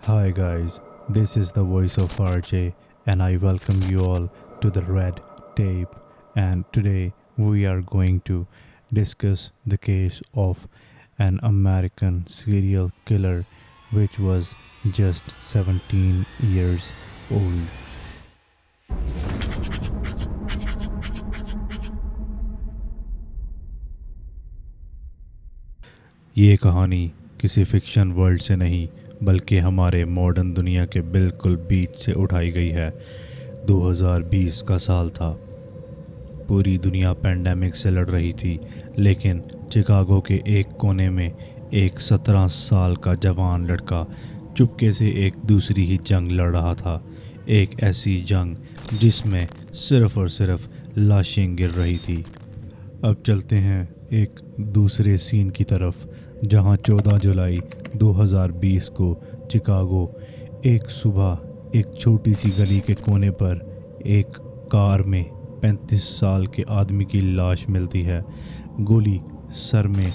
Hi guys, this is the voice of RJ and I welcome you all to the Red Tape, and today we are going to discuss the case of an American serial killer which was just 17 years old. یہ کہانی کسی fiction world سے نہیں بلکہ ہمارے modern دنیا کے بالکل بیچ سے اٹھائی گئی ہے۔ 2020 کا سال تھا، پوری دنیا پینڈیمک سے لڑ رہی تھی، لیکن چکاگو کے ایک کونے میں ایک 17 سال کا جوان لڑکا چپکے سے ایک دوسری ہی جنگ لڑ رہا تھا، ایک ایسی جنگ جس میں صرف اور صرف لاشیں گر رہی تھی۔ اب چلتے ہیں ایک دوسرے سین کی طرف، جہاں 14 جولائی 2020 کو چکاگو ایک صبح ایک چھوٹی سی گلی کے کونے پر ایک کار میں 35 سال کے آدمی کی لاش ملتی ہے، گولی سر میں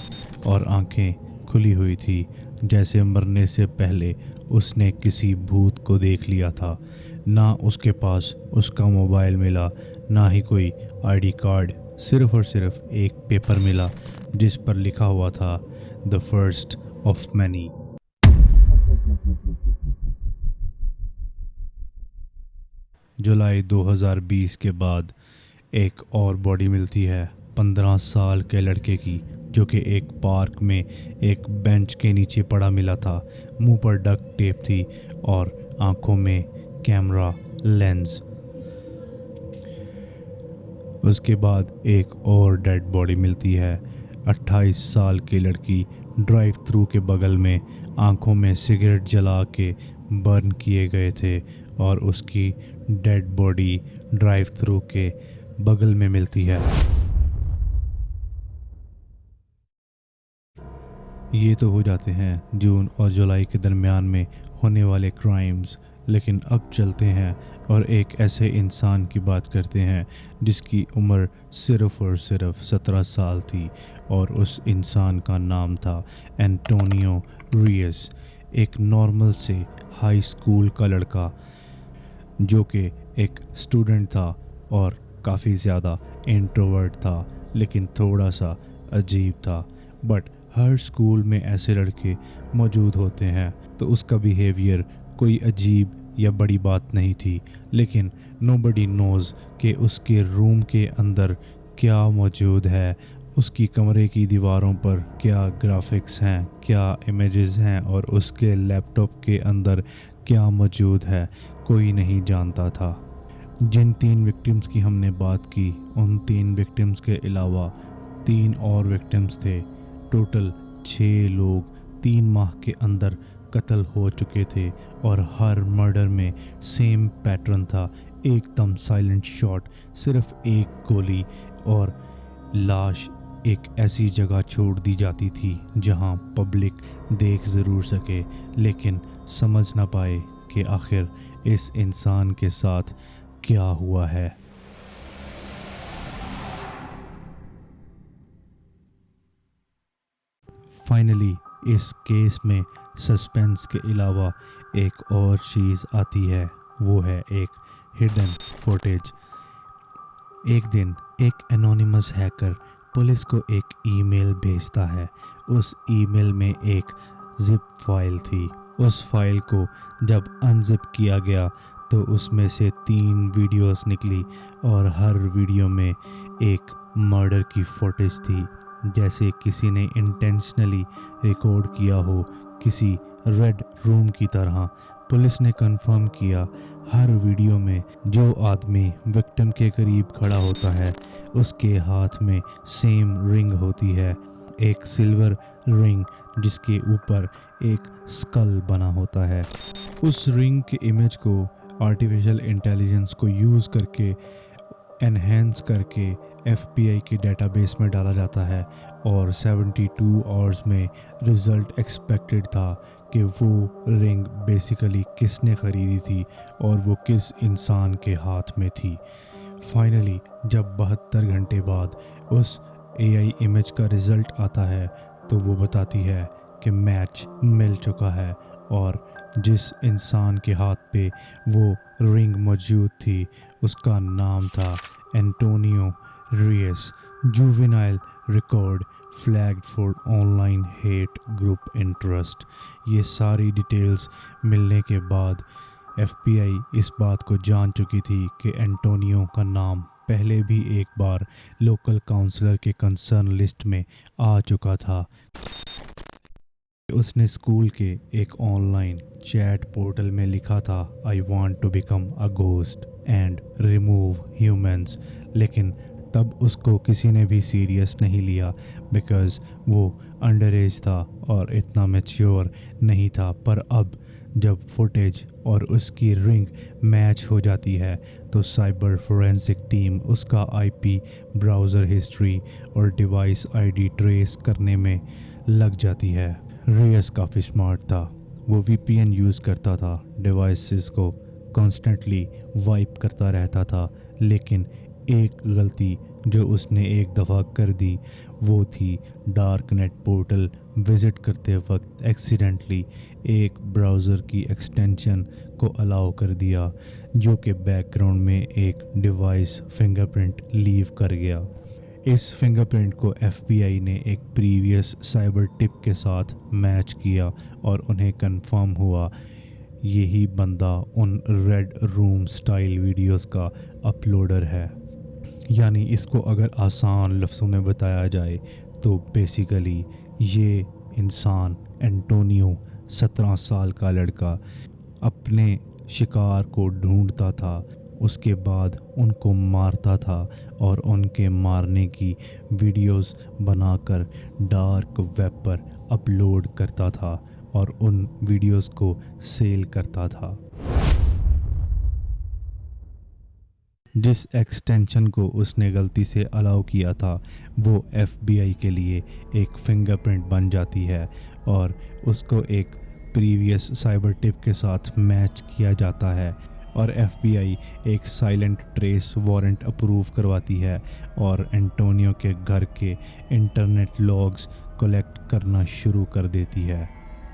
اور آنکھیں کھلی ہوئی تھی، جیسے مرنے سے پہلے اس نے کسی بھوت کو دیکھ لیا تھا۔ نہ اس کے پاس اس کا موبائل ملا، نہ ہی کوئی آئی ڈی کارڈ، صرف اور صرف ایک پیپر ملا جس پر لکھا ہوا تھا The First of Many۔ جولائی 2020 کے بعد ایک اور باڈی ملتی ہے 15 سال کے لڑکے کی، جو کہ ایک پارک میں ایک بینچ کے نیچے پڑا ملا تھا، منہ پر ڈکٹ ٹیپ تھی اور آنکھوں میں کیمرہ لینز۔ اس کے بعد ایک اور ڈیڈ باڈی ملتی ہے، 28 سال کی لڑکی ڈرائیو تھرو کے بغل میں آنکھوں میں سگریٹ جلا کے برن کیے گئے تھے، اور اس کی ڈیڈ باڈی ڈرائیو تھرو کے بغل میں ملتی ہے۔ یہ تو ہو جاتے ہیں جون اور جولائی کے درمیان میں ہونے والے کرائمز، لیکن اب چلتے ہیں اور ایک ایسے انسان کی بات کرتے ہیں جس کی عمر صرف اور صرف 17 سال تھی، اور اس انسان کا نام تھا اینٹونیو ریس، ایک نارمل سے ہائی اسکول کا لڑکا جو کہ ایک اسٹوڈنٹ تھا اور کافی زیادہ انٹروورٹ تھا، لیکن تھوڑا سا عجیب تھا۔ بٹ ہر اسکول میں ایسے لڑکے موجود ہوتے ہیں، تو اس کا بیہیویئر کوئی عجیب یا بڑی بات نہیں تھی، لیکن نوبڈی نوز کہ اس کے روم کے اندر کیا موجود ہے، اس کی کمرے کی دیواروں پر کیا گرافکس ہیں، کیا امیجز ہیں، اور اس کے لیپ ٹاپ کے اندر کیا موجود ہے، کوئی نہیں جانتا تھا۔ جن 3 وکٹمز کی ہم نے بات کی، ان 3 وکٹمز کے علاوہ 3 اور وکٹمز تھے۔ ٹوٹل 6 لوگ 3 ماہ کے اندر قتل ہو چکے تھے، اور ہر مرڈر میں سیم پیٹرن تھا، ایک دم سائلنٹ شاٹ، صرف ایک گولی، اور لاش ایک ایسی جگہ چھوڑ دی جاتی تھی جہاں پبلک دیکھ ضرور سکے لیکن سمجھ نہ پائے کہ آخر اس انسان کے ساتھ کیا ہوا ہے۔ فائنلی اس کیس میں سسپینس کے علاوہ ایک اور چیز آتی ہے، وہ ہے ایک ہڈن فوٹیج۔ ایک دن ایک انونیمس ہیکر پولیس کو ایک ای میل بھیجتا ہے، اس ای میل میں ایک زپ فائل تھی۔ اس فائل کو جب انزپ کیا گیا تو اس میں سے 3 ویڈیوز نکلی، اور ہر ویڈیو میں ایک مرڈر کی فوٹیج تھی، جیسے کسی نے انٹینشنلی ریکارڈ کیا ہو، کسی ریڈ روم کی طرح۔ پولیس نے کنفرم کیا، ہر ویڈیو میں جو آدمی وکٹم کے قریب کھڑا ہوتا ہے اس کے ہاتھ میں سیم رنگ ہوتی ہے، ایک سلور رنگ جس کے اوپر ایک اسکل بنا ہوتا ہے۔ اس رنگ کے امیج کو آرٹیفیشل انٹیلیجنس کو یوز کر کے انہینس کر کے FBI کے ڈیٹا بیس میں ڈالا جاتا ہے، اور 72 آورز میں رزلٹ ایکسپیکٹڈ تھا کہ وہ رنگ بیسیکلی کس نے خریدی تھی اور وہ کس انسان کے ہاتھ میں تھی۔ فائنلی جب 72 گھنٹے بعد اس AI امیج کا رزلٹ آتا ہے تو وہ بتاتی ہے کہ میچ مل چکا ہے، اور جس انسان کے ہاتھ پہ وہ رنگ موجود تھی اس کا نام تھا Antonio Reese. Juvenile record flagged for online hate group interest. یہ ساری ڈیٹیلز ملنے کے بعد ایف بی آئی اس بات کو جان چکی تھی کہ اینٹونیو کا نام پہلے بھی ایک بار لوکل کاؤنسلر کے کنسرن لسٹ میں آ چکا تھا. اس نے اسکول کے ایک آن لائن چیٹ پورٹل میں لکھا تھا I want to become a ghost and remove humans. لیکن تب اس کو کسی نے بھی سیریس نہیں لیا بیکاز وہ انڈر ایج تھا اور اتنا میچیور نہیں تھا. پر اب جب فوٹیج اور اس کی رنگ میچ ہو جاتی ہے تو سائبر فورینسک ٹیم اس کا آئی پی، براؤزر ہسٹری اور ڈیوائس آئی ڈی ٹریس کرنے میں لگ جاتی ہے. ریس کافی سمارٹ تھا. وہ وی پی این یوز کرتا تھا، ڈیوائسز کو کانسٹنٹلی وائپ کرتا رہتا تھا. لیکن ایک غلطی جو اس نے ایک دفعہ کر دی وہ تھی ڈارک نیٹ پورٹل وزٹ کرتے وقت ایکسیڈنٹلی ایک براؤزر کی ایکسٹینشن کو الاؤ کر دیا جو کہ بیک گراؤنڈ میں ایک ڈیوائس فنگر پرنٹ لیو کر گیا. اس فنگر پرنٹ کو ایف بی آئی نے ایک پریویس سائبر ٹپ کے ساتھ میچ کیا اور انہیں کنفرم ہوا یہی بندہ ان ریڈ روم سٹائل ویڈیوز کا اپلوڈر ہے. یعنی اس کو اگر آسان لفظوں میں بتایا جائے تو بیسیکلی یہ انسان اینٹونیو 17 سال کا لڑکا اپنے شکار کو ڈھونڈتا تھا، اس کے بعد ان کو مارتا تھا اور ان کے مارنے کی ویڈیوز بنا کر ڈارک ویب پر اپلوڈ کرتا تھا اور ان ویڈیوز کو سیل کرتا تھا. جس ایکسٹینشن کو اس نے غلطی سے الاؤ کیا تھا وہ ایف بی آئی کے لیے ایک فنگر پرنٹ بن جاتی ہے اور اس کو ایک پریویس سائبر ٹپ کے ساتھ میچ کیا جاتا ہے اور ایف بی آئی ایک سائلنٹ ٹریس وارنٹ اپروو کرواتی ہے اور اینٹونیو کے گھر کے انٹرنیٹ لاگز کلیکٹ کرنا شروع کر دیتی ہے.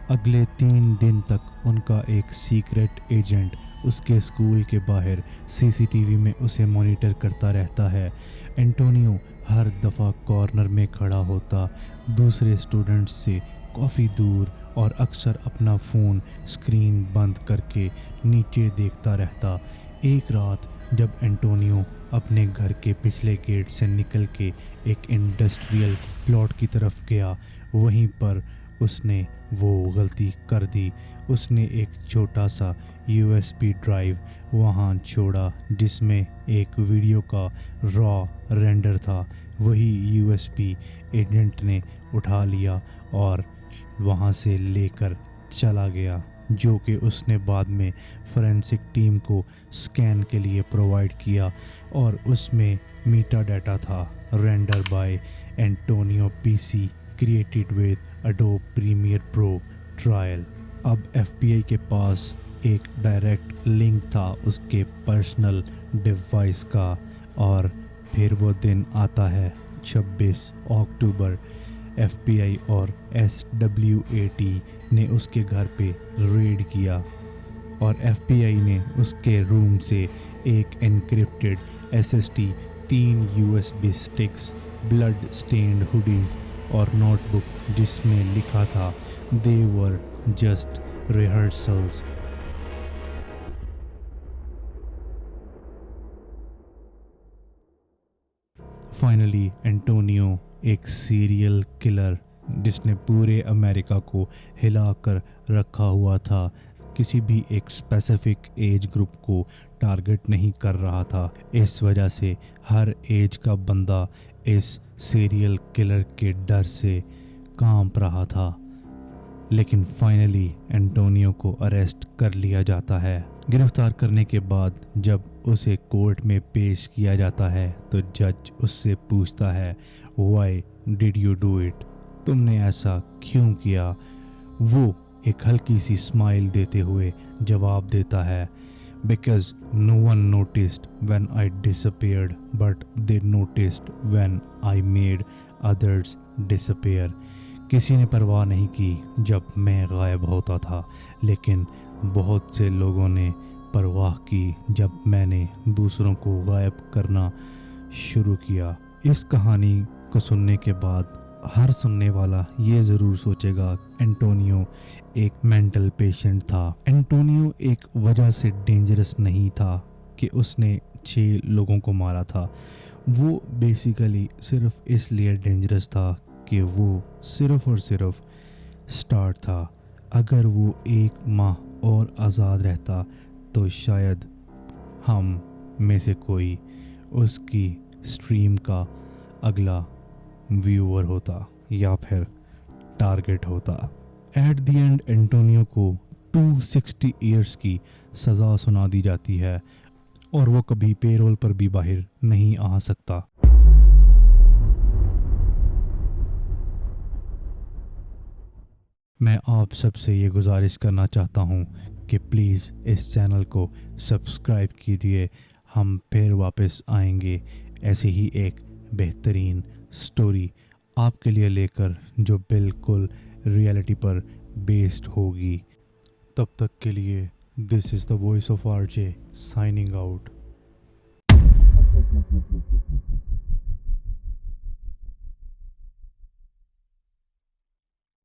اگلے 3 دن تک ان کا ایک سیکرٹ ایجنٹ اس کے اسکول کے باہر سی سی ٹی وی میں اسے مانیٹر کرتا رہتا ہے. اینٹونیو ہر دفعہ کارنر میں کھڑا ہوتا، دوسرے اسٹوڈنٹس سے کافی دور اور اکثر اپنا فون اسکرین بند کر کے نیچے دیکھتا رہتا. ایک رات جب اینٹونیو اپنے گھر کے پچھلے گیٹ سے نکل کے ایک انڈسٹریل پلاٹ کی طرف گیا، وہیں پر اس نے وہ غلطی کر دی. اس نے ایک چھوٹا سا یو ایس بی ڈرائیو وہاں چھوڑا جس میں ایک ویڈیو کا را رینڈر تھا. وہی یو ایس بی ایجنٹ نے اٹھا لیا اور وہاں سے لے کر چلا گیا، جو کہ اس نے بعد میں فورینسک ٹیم کو سکین کے لیے پرووائڈ کیا اور اس میں میٹا ڈیٹا تھا render by Antonio P C created with اڈوب premiere pro trial. اب ایف بی آئی کے پاس ایک ڈائریکٹ لنک تھا اس کے پرسنل ڈیوائس کا اور پھر وہ دن آتا ہے 26 اکتوبر. ایف بی آئی اور ایس ڈبلیو اے ٹی نے اس کے گھر پہ ریڈ کیا اور ایف بی آئی نے اس کے روم سے ایک encrypted S S T, 3 U S B sticks, blood stained hoodies اور نوٹ بک جس میں لکھا تھا they were just rehearsals. Finally Antonio ایک سیریل کلر جس نے پورے امریکہ کو ہلا کر رکھا ہوا تھا، کسی بھی ایک اسپیسیفک ایج گروپ کو ٹارگٹ نہیں کر رہا تھا. اس وجہ سے ہر ایج کا بندہ اس سیریل کلر کے ڈر سے کانپ رہا تھا. لیکن فائنلی اینٹونیو کو اریسٹ کر لیا جاتا ہے. گرفتار کرنے کے بعد جب اسے کورٹ میں پیش کیا جاتا ہے تو جج اس سے پوچھتا ہے why did you do it, تم نے ایسا کیوں کیا؟ وہ ایک ہلکی سی اسمائل دیتے ہوئے جواب دیتا ہے because no one noticed when I disappeared but they noticed when I made others disappear. کسی نے پرواہ نہیں کی جب میں غائب ہوتا تھا، لیکن بہت سے لوگوں نے پرواہ کی جب میں نے دوسروں کو غائب کرنا شروع کیا۔ اس کہانی کو سننے کے بعد ہر سننے والا یہ ضرور سوچے گا انٹونیو ایک مینٹل پیشنٹ تھا۔ انٹونیو ایک وجہ سے ڈینجرس نہیں تھا کہ اس نے 6 لوگوں کو مارا تھا۔ وہ بیسیکلی صرف اس لیے ڈینجرس تھا کہ وہ صرف اور صرف سٹارٹ تھا۔ اگر وہ 1 ماہ اور آزاد رہتا تو شاید ہم میں سے کوئی اس کی سٹریم کا اگلا ویور ہوتا یا پھر ٹارگٹ ہوتا۔ ایٹ دی اینڈ انٹونیو کو 260 ایئرس کی سزا سنا دی جاتی ہے اور وہ کبھی پیرول پر بھی باہر نہیں آ سکتا۔ میں آپ سب سے یہ گزارش کرنا چاہتا ہوں کہ پلیز اس چینل کو سبسکرائب کیجیے۔ ہم پھر واپس آئیں گے ایسے ہی ایک بہترین سٹوری آپ کے لیے لے کر جو بالکل ریئلٹی پر بیسڈ ہوگی۔ تب تک کے لیے this is the voice of R J signing out.